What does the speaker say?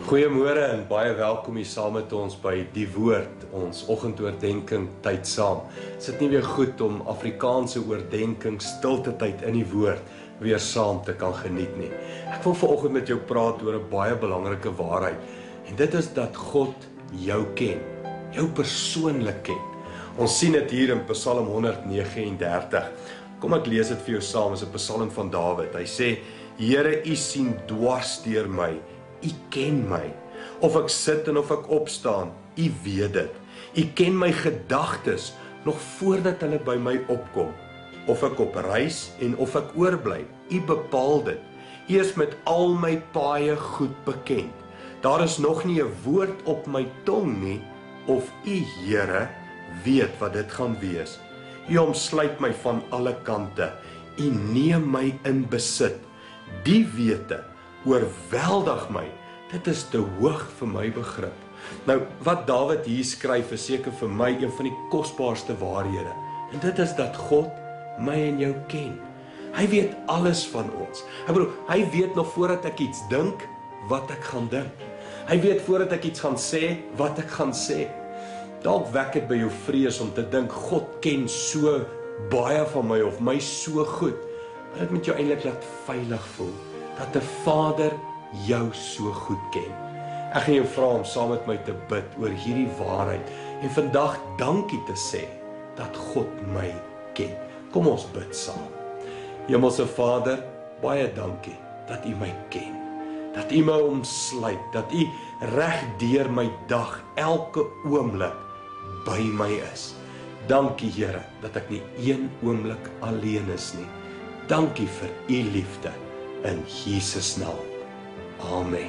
Goeiemôre en baie welkom hier saam met ons by Die Woord, ons oggendoordenkings tyd saam. Is dit nie weer goed om Afrikaanse oordenkings, stilte tyd in die Woord weer saam te kan geniet nie? Ek wil vanoggend met jou praat oor 'n baie belangrike waarheid. En dit is dat God jou ken, jou persoonlik ken. Ons sien dit hier in Psalm 139. Kom ek lees dit vir jou saam, is 'n Psalm van Dawid. Hy sê: Here, U sien dwars deur my. U ken my. Of ek sit en of ek opstaan, U weet dit. U ken my gedagtes nog voordat hulle by my opkom. Of ek op reis en of ek oorbly, U bepaal dit. U is met al my paaie goed bekend. Daar is nog nie 'n woord op my tong nie, of U, Here, weet wat dit gaan wees. U omsluit my van alle kante. U neem my in besit. Die wete oorweldig my. Dit is te hoog vir my begrip. Nou, wat Dawid hier skryf is seker vir my een van die kosbaarste waarhede. En dit is dat God my en jou ken. Hy weet alles van ons. Hy weet nog voordat ek iets dink, wat ek gaan dink. Hy weet voordat ek iets gaan sê, wat ek gaan sê. Dalk wek dit by jou vrees om te dink, God ken so baie van my of my so goed. Maar dit moet jou eintlik laat veilig voel, dat 'n Vader jou so goed ken. Ek gaan jou vra om saam met my te bid oor hierdie waarheid en vandag dankie te sê dat God my ken. Kom ons bid saam. Hemelse Vader, baie dankie dat U my ken, dat U my omsluit, dat U reg deur my dag, elke oomblik by my is. Dankie Here, dat ek nie een oomblik alleen is nie. Dankie vir U liefde in Jesus naam. Amen.